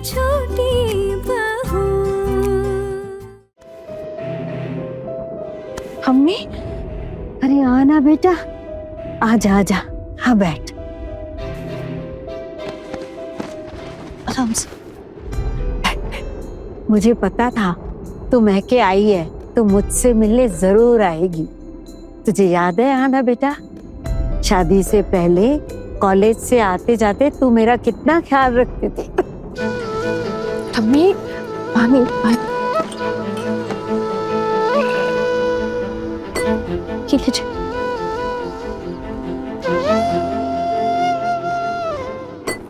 छोटी बहू। अम्मी, अरे आना बेटा, आजा आजा, हाँ बैठ। आराम से बैठ। मुझे पता था तू महके आई है तो मुझसे मिलने जरूर आएगी। तुझे याद है आना बेटा, शादी से पहले कॉलेज से आते जाते तू मेरा कितना ख्याल रखती थी। अम्मी, पानी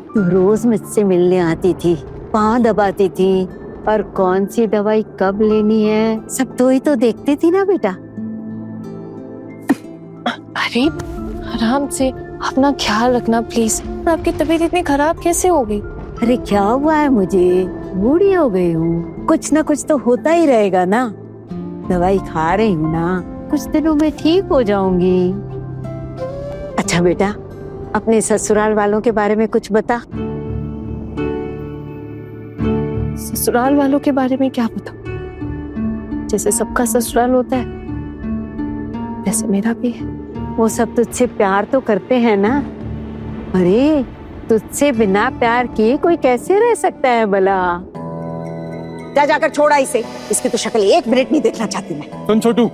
तू रोज मुझसे मिलने आती थी, पाँव दबाती थी, और कौन सी दवाई कब लेनी है सब तू ही तो देखती थी ना बेटा। अरे आराम से, अपना ख्याल रखना प्लीज। आपकी तबीयत इतनी खराब कैसे हो गई? अरे क्या हुआ है, मुझे बूढ़ी हो गई हूँ, कुछ ना कुछ तो होता ही रहेगा ना। दवाई खा रही हूँ ना, कुछ दिनों में ठीक हो जाऊंगी। अच्छा बेटा, अपने ससुराल वालों के बारे में कुछ बता। ससुराल वालों के बारे में क्या पता? जैसे सबका ससुराल होता है वैसे मेरा भी है। वो सब तुझसे प्यार तो करते हैं ना। अरे तुझसे बिना प्यार किए कोई कैसे रह सकता है भला। जा जाकर छोड़ा इसे, इसकी तो शक्ल एक मिनट नहीं देखना चाहती मैं। सुन छोटू,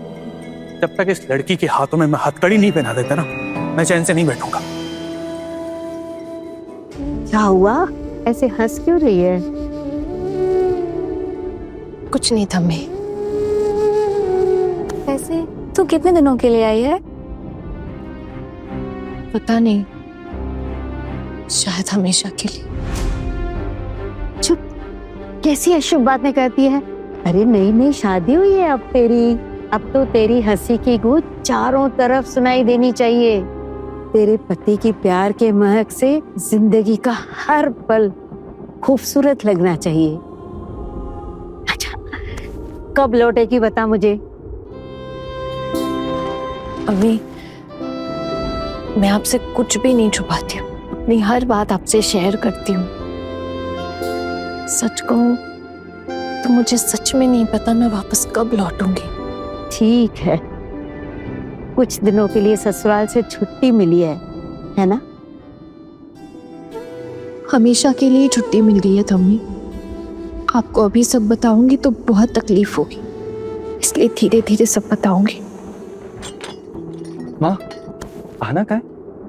जब तक इस लड़की के हाथों में मैं हथकड़ी नहीं पहना देता ना, मैं चैन से नहीं बैठूंगा। क्या हुआ, ऐसे हंस क्यों रही है? कुछ नहीं था मैं। ऐसे तू कितने दिनों के लिए आई है? पता नहीं, शायद हमेशा के लिए। चुप, कैसी अशुभ बातें करती है। अरे नई नई शादी हुई है अब तेरी, अब तो तेरी हंसी की गूंज चारों तरफ सुनाई देनी चाहिए। तेरे पति की प्यार के महक से जिंदगी का हर पल खूबसूरत लगना चाहिए। अच्छा, कब लौटेगी बता मुझे। अम्मी, मैं आपसे कुछ भी नहीं छुपाती हूँ, अपनी हर बात आपसे शेयर करती हूँ। सच कहूँ तो मुझे सच में नहीं पता मैं वापस कब लौटूंगी। ठीक है, कुछ दिनों के लिए ससुराल से छुट्टी मिली है ना? हमेशा के लिए छुट्टी मिल गई है अम्मी। आपको अभी सब बताऊंगी तो बहुत तकलीफ होगी, इसलिए धीरे धीरे सब बताऊंगी। माँ, आना का है?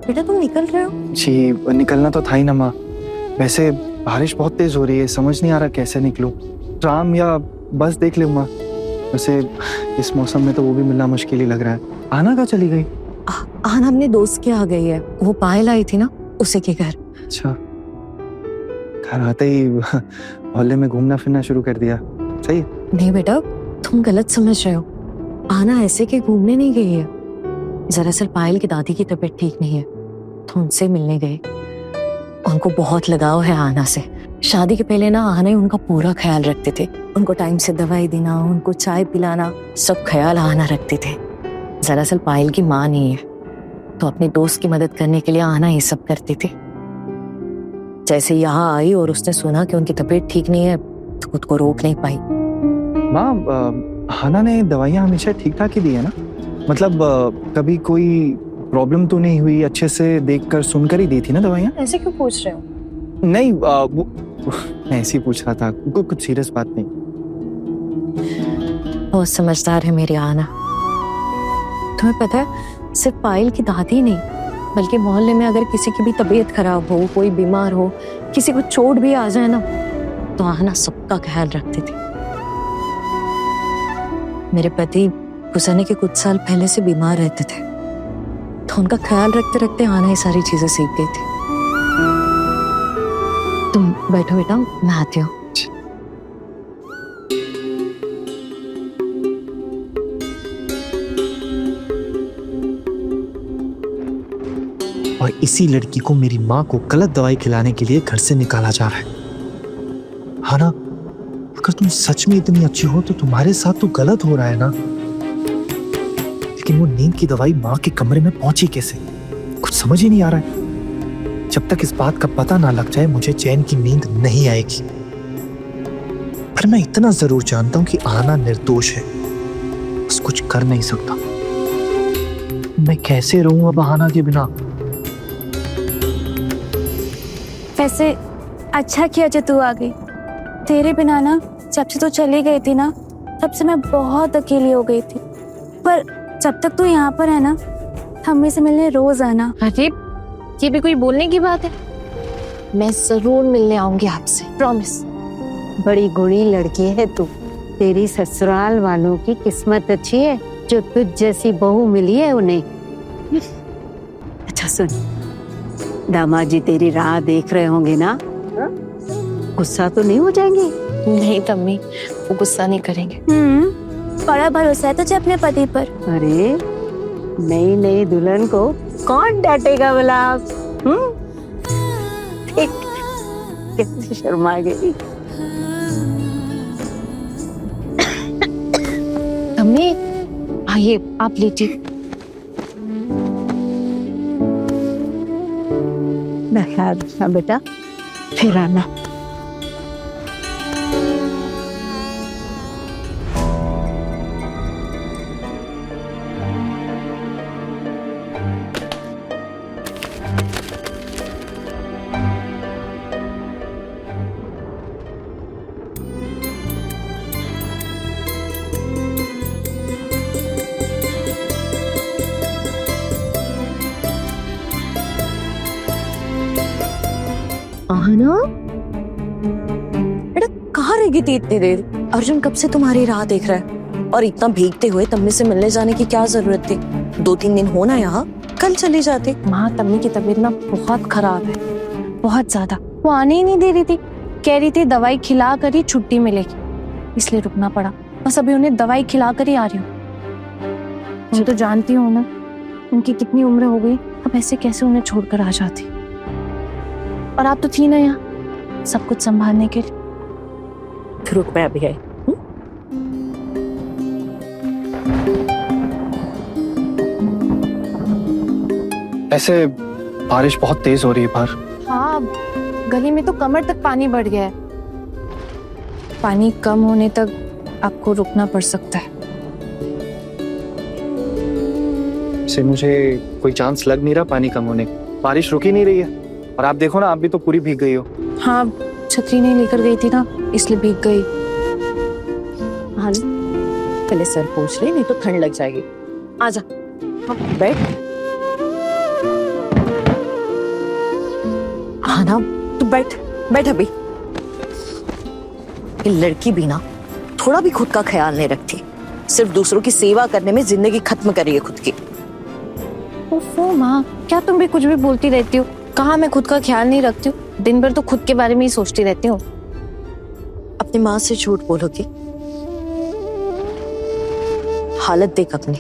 बेटा तुम निकल रहे हो? जी, निकलना तो था ही ना माँ। वैसे बारिश बहुत तेज हो रही है, समझ नहीं आ रहा कैसे निकलूं। ट्राम या बस देख ले माँ। वैसे इस मौसम में तो वो भी मिलना मुश्किल ही लग रहा है। आना कहाँ चली गई? आना अपने दोस्त के आ गई है, वो पायल आई थी ना, उसे के घर। अच्छा, घर आते ही मोहल्ले में घूमना फिरना शुरू कर दिया। सही है? नहीं बेटा, तुम गलत समझ रहे हो। आना ऐसे के घूमने नहीं गई है। दरअसल पायल की दादी की तबीयत ठीक नहीं है तो उनसे मिलने गए। उनको बहुत लगाव है आना से। शादी के पहले ना आना ही उनका पूरा ख्याल रखते थे। उनको टाइम से दवाई देना, उनको चाय पिलाना, सब ख्याल आना रखते थे। दरअसल पायल की माँ नहीं है तो अपने दोस्त की मदद करने के लिए आना ये सब करती थी। जैसे यहाँ आई और उसने सुना कि उनकी तबीयत ठीक नहीं है तो खुद को रोक नहीं पाई। माँ, हाना ने दवाइयाँ हमेशा ठीक ठाक ही दी है ना? मतलब कभी कोई प्रॉब्लम तो नहीं हुई? अच्छे से देखकर सुनकर ही दी थी ना दवाइयाँ? ऐसे क्यों पूछ रहे हो? नहीं, मैं ऐसे ही पूछ रहा था, कुछ सीरियस बात नहीं। बहुत समझदार है मेरी आना। तुम्हें पता है, सिर्फ पायल की दादी नहीं बल्कि मोहल्ले में अगर किसी की भी तबीयत खराब हो, कोई बीमार हो, किसी को चोट भी आ जाए ना, तो आना सबका ख्याल रखती थी। मेरे पति गुजरने के कुछ साल पहले से बीमार रहते थे तो उनका ख्याल रखते रखते आना ये सारी चीजें सीख गई थी। तुम बैठो बेटा, मैं आती हूँ। और इसी लड़की को, मेरी माँ को, गलत दवाई खिलाने के लिए घर से निकाला जा रहा है। हाँ ना, अगर तुम सच में इतनी अच्छी हो तो तुम्हारे साथ तो गलत हो रहा है ना। लेकिन वो नींद की दवाई माँ के कमरे में पहुंची कैसे, कुछ समझ ही नहीं आ रहा है। जब तक इस बात का पता ना लग जाए मुझे चैन की नींद नहीं आएगी। पर मैं इतना जरूर जानता हूं कि आना निर्दोष है, बस कुछ कर नहीं सकता। मैं कैसे रहूं अब आना के बिना? वैसे अच्छा किया जो तू आ गई। तेरे बिना ना जब से तू चली गई थी ना, तब से मैं बहुत अकेली हो गई थी। पर जब तक तू यहाँ पर है ना, हमें से मिलने रोज आना। अरे ये भी कोई बोलने की बात है? मैं जरूर मिलने आऊंगी आपसे, प्रॉमिस। बड़ी गुणी लड़की है तू। तेरी ससुराल वालों की किस्मत अच्छी है जो तुझ जैसी बहू मिली है उन्हें। अच्छा सुन, दामाद जी तेरी राह देख रहे होंगे ना, गुस्सा तो नहीं हो जाएंगे? नहीं तम्मी, वो गुस्सा नहीं करेंगे। बड़ा भरोसा है तुझे अपने पति पर। अरे नई नई दुल्हन को कौन डांटेगा भला? ठीक, कैसे शर्मा गई। तम्मी आइए, आप लीजिए। मैं ख्याल रखना बेटा, फिर आना। आहना बेटा, कहाँ रह गई थी इतनी देर? अर्जुन कब से तुम्हारी राह देख रहा है, और इतना भीगते हुए तम्मी से मिलने जाने की क्या जरूरत थी? 2-3 दिन होना यहाँ, कल चली जाती। माँ, तम्मी की तबीयत ना बहुत खराब है, बहुत ज्यादा। वो आने ही नहीं दे रही थी, कह रही थी दवाई खिला कर ही छुट्टी मिलेगी, इसलिए रुकना पड़ा। बस अभी उन्हें दवाई खिला कर ही आ रही हूँ। मैं तो जानती हूँ ना उनकी कितनी उम्र हो गई, अब ऐसे कैसे उन्हें छोड़कर आ जाती। और आप तो थी ना यहाँ सब कुछ संभालने के लिए। रुक, मैं अभी आई। ऐसे बारिश बहुत तेज हो रही है बाहर। हाँ, गली में तो कमर तक पानी बढ़ गया है। पानी कम होने तक आपको रुकना पड़ सकता है। से मुझे कोई चांस लग नहीं रहा पानी कम होने का। बारिश रुक ही नहीं रही है, और आप देखो ना, आप भी तो पूरी भीग गई हो। हाँ, छतरी नहीं लेकर गई थी ना, इसलिए भीग गई। हाँ, पहले सर पोंछ ले, नहीं तो ठंड लग जाएगी। आजा, बैठ। हाँ ना, तू बैठ बैठ। अभी ये लड़की भी ना थोड़ा भी खुद का ख्याल नहीं रखती, सिर्फ दूसरों की सेवा करने में जिंदगी खत्म कर रही है खुद की। ओफो माँ, क्या तुम भी कुछ भी बोलती रहती हो? कहाँ मैं खुद का ख्याल नहीं रखती हूँ, दिन भर तो खुद के बारे में ही सोचती रहती हूँ। अपनी माँ से झूठ बोलोगी? हालत देख अपनी।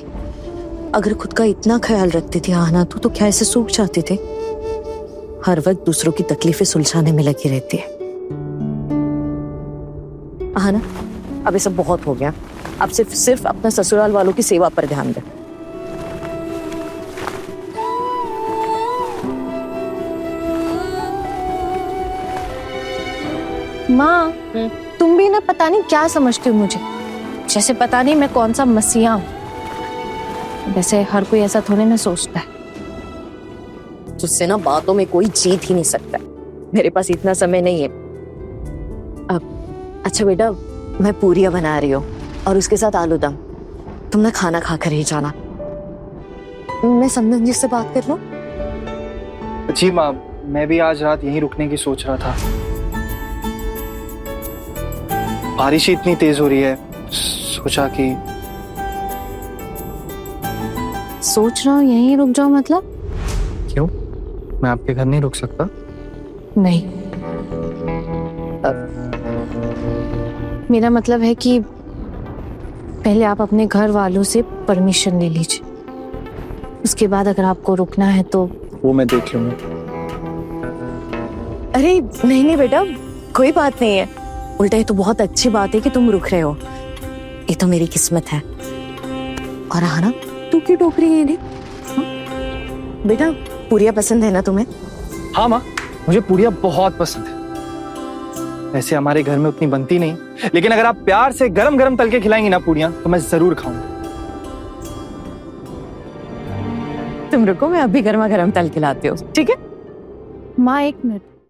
अगर खुद का इतना ख्याल रखती थी आहना तो क्या ऐसे सूख जाते थे? हर वक्त दूसरों की तकलीफें सुलझाने में लगी रहती है। आहना, अब ये सब बहुत हो गया, अब सिर्फ अपना ससुराल वालों की सेवा पर ध्यान दे। माँ, तुम भी ना पता नहीं क्या समझती हो मुझे, जैसे पता नहीं मैं कौन सा मसीहा हूँ। वैसे हर कोई ऐसा थोड़े ना सोचता है। तुझसे ना बातों में कोई जीत ही नहीं सकता, मेरे पास इतना समय नहीं है। अब अच्छा बेटा, मैं पूरियां बना रही हूँ और उसके साथ आलू दम। तुम ना खाना खाकर ही जाना। मैं समदन जी से बात कर लूं? जी माँ, मैं भी आज रात यहीं रुकने की सोच रहा था। बारिश ही इतनी तेज हो रही है, सोचा कि सोच रहा हूँ यहीं रुक जाओ। मतलब? क्यों, मैं आपके घर नहीं रुक सकता? नहीं, मेरा मतलब है कि पहले आप अपने घर वालों से परमिशन ले लीजिए, उसके बाद अगर आपको रुकना है तो। वो मैं देख लूंगा। अरे नहीं नहीं बेटा, कोई बात नहीं है। उल्टा ये तो बहुत अच्छी बात है कि तुम रुक रहे हो, ये तो मेरी किस्मत है। और हाँ ना, तू क्यों टोक रही है? बेटा, पूरियां पसंद है ना तुम्हें? हाँ माँ, मुझे पूरियां बहुत पसंद है। वैसे हमारे घर में उतनी बनती नहीं, लेकिन अगर आप प्यार से गरम गरम तल के खिलाएंगी ना पूड़ियाँ तो मैं जरूर खाऊंगा। तुम रुको, मैं अभी गर्मा गर्म तल के लाती हूँ, ठीक है? माँ एक मिनट,